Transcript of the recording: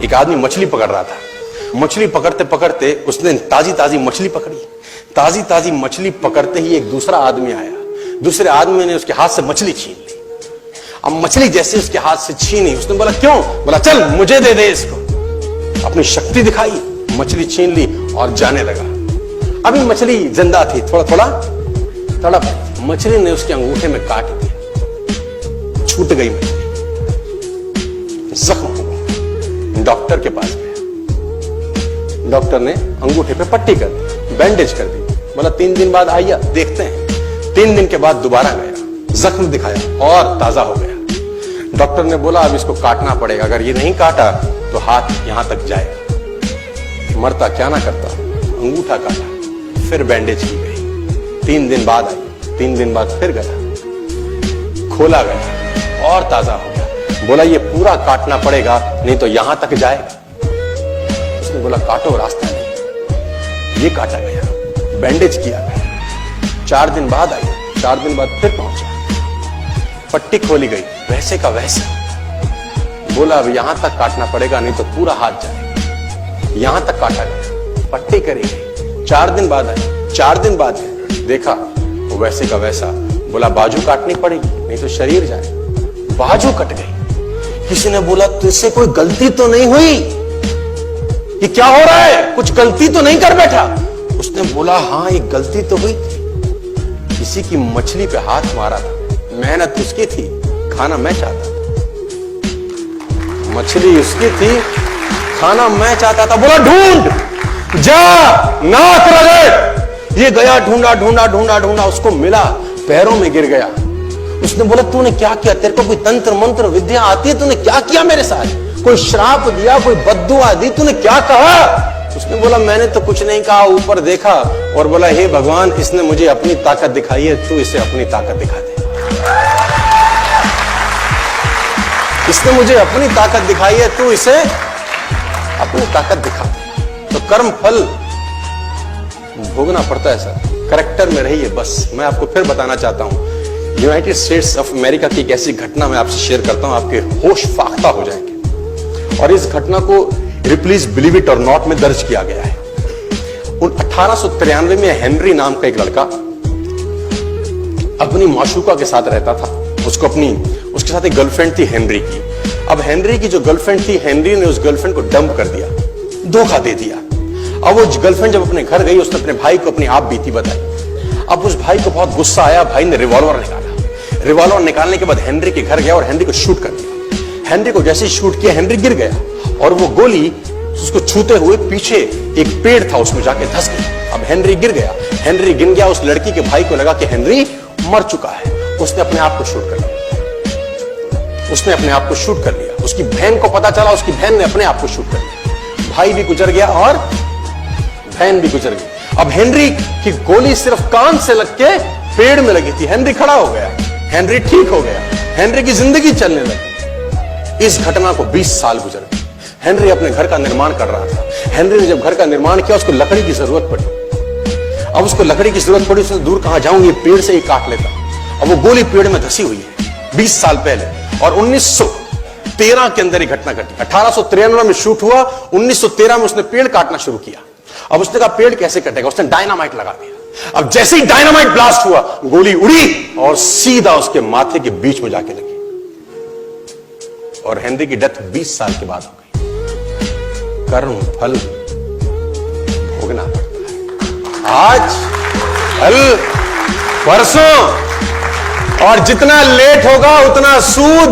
एक आदमी मछली पकड़ रहा था। मछली पकड़ते पकड़ते उसने ताजी ताजी मछली पकड़ी। ताजी ताजी मछली पकड़ते ही एक दूसरा आदमी आया। दूसरे आदमी ने उसके हाथ से मछली छीन ली। अब मछली जैसे उसके हाथ से छीनी, उसने बोला क्यों? बोला चल मुझे दे दे इसको। अपनी शक्ति दिखाई, मछली छीन ली और जाने लगा। अभी मछली जिंदा थी, थोड़ा थोड़ा तड़प। मछली ने उसके अंगूठे में काट दिया, छूट गई मछली, जख्म हुआ। डॉक्टर के पास गया। डॉक्टर ने अंगूठे पे पट्टी कर दी, बैंडेज कर दी। बोला 3 दिन बाद आइए देखते हैं। 3 दिन के बाद दोबारा गया, जख्म दिखाया और ताजा हो गया। डॉक्टर ने बोला अब इसको काटना पड़ेगा, अगर ये नहीं काटा तो हाथ यहां तक जाएगा। मरता क्या ना करता, अंगूठा काटा, फिर बैंडेज की गई। 3 दिन बाद आई, 3 दिन बाद फिर गया, खोला गया और ताजा हो गया। बोला ये पूरा काटना पड़ेगा नहीं तो यहां तक जाएगा। उसने बोला काटो, रास्ता नहीं। ये काटा गया, बैंडेज किया गया। 4 दिन बाद आई, 4 दिन बाद फिर पहुंचा, पट्टी खोली गई, वैसे का वैसा। बोला अब यहां तक काटना पड़ेगा नहीं तो पूरा हाथ जाएगा। यहां तक काटा गया, पट्टी करी गई। 4 दिन बाद आई, 4 दिन बाद देखा वैसे का वैसा। बोला बाजू काटनी पड़ेगी नहीं तो शरीर जाए। बाजू कट गई। किसी ने बोला तुझसे कोई गलती तो नहीं हुई? ये क्या हो रहा है? कुछ गलती तो नहीं कर बैठा? उसने बोला हाँ एक गलती तो हुई थी। किसी की मछली पे हाथ मारा था, मेहनत उसकी थी, खाना मैं चाहता था। मछली उसकी थी, खाना मैं चाहता था। बोला ढूंढ, जा, नाक रगड़। ये गया, ढूंढा ढूंढा ढूंढा ढूंढा, उसको मिला, पैरों में गिर गया। उसने बोला तूने क्या किया? तेरे को कोई तंत्र मंत्र विद्या आती है? तूने क्या किया मेरे साथ? कोई श्राप दिया, कोई बद्दुआ दी? तूने क्या कहा? उसने बोला मैंने तो कुछ नहीं कहा, ऊपर देखा और बोला हे भगवान इसने मुझे अपनी ताकत दिखाई है, तू इसे अपनी ताकत दिखा दे। इसने मुझे अपनी ताकत दिखाई है, तू इसे अपनी ताकत दिखा दे। तो कर्म फल भोगना पड़ता है सर, करेक्टर में रहिए बस। मैं आपको फिर बताना चाहता हूं, यूनाइटेड स्टेट्स ऑफ अमेरिका की एक ऐसी घटना मैं आपसे शेयर करता हूं, आपके होश फाख्ता हो जाएंगे। और इस घटना को प्लीज बिलीव इट और नॉट में दर्ज किया गया है। 1893 में हेनरी नाम का एक लड़का अपनी माशूका के साथ रहता था। उसके साथ एक गर्लफ्रेंड थी हेनरी की। अब हेनरी की जो गर्लफ्रेंड थी, हेनरी ने उस गर्लफ्रेंड को डंप कर दिया, धोखा दे दिया। अब वो गर्लफ्रेंड जब अपने घर गई, उसने अपने भाई को अपनी आप बीती बताई। अब उस भाई को बहुत गुस्सा आया, भाई ने रिवॉल्वर निकाला। रिवॉल्वर निकालने के बाद हेनरी के घर गया और हेनरी को शूट कर दिया। हेनरी को जैसे ही शूट किया, हेनरी गिर गया और वो गोली उसको छूते हुए पीछे एक पेड़ था उसमें जाके धंस गई। अब हेनरी गिर गया, हेनरी गिर गया। उस लड़की के भाई को लगा कि हेनरी मर चुका है, उसने अपने आप को शूट कर लिया। उसने अपने आप को शूट कर लिया। उसकी बहन को पता चला, उसकी बहन ने अपने आप को शूट कर लिया। भाई भी गुजर गया और बहन भी गुजर गई। अब हेनरी की गोली सिर्फ कान से लग के पेड़ में लगी थी। हेनरी खड़ा हो गया, हेनरी ठीक हो गया, हेनरी की जिंदगी चलने लगी। इस घटना को 20 साल गुजर गए। हेनरी अपने घर का निर्माण कर रहा था। हेनरी ने जब घर का निर्माण किया, उसको लकड़ी की जरूरत पड़ी। अब उसको लकड़ी की जरूरत पड़ी, उसने दूर कहां जाऊं, ये पेड़ से ही काट लेता। अब वो गोली पेड़ में धसी हुई है 20 साल पहले। और 1913 के अंदर ये घटना घटी। 1893 में शूट हुआ, 1913 में उसने पेड़ काटना शुरू किया। अब उसने कहा पेड़ कैसे कटेगा? उसने डायनामाइट लगा दिया। अब जैसे ही डायनामाइट ब्लास्ट हुआ, गोली उड़ी और सीधा उसके माथे के बीच में जाके लगी और हेनरी की डेथ 20 साल के बाद हो गई। कर्म फल भोगना पड़ता है, आज कल परसों, और जितना लेट होगा उतना सूद।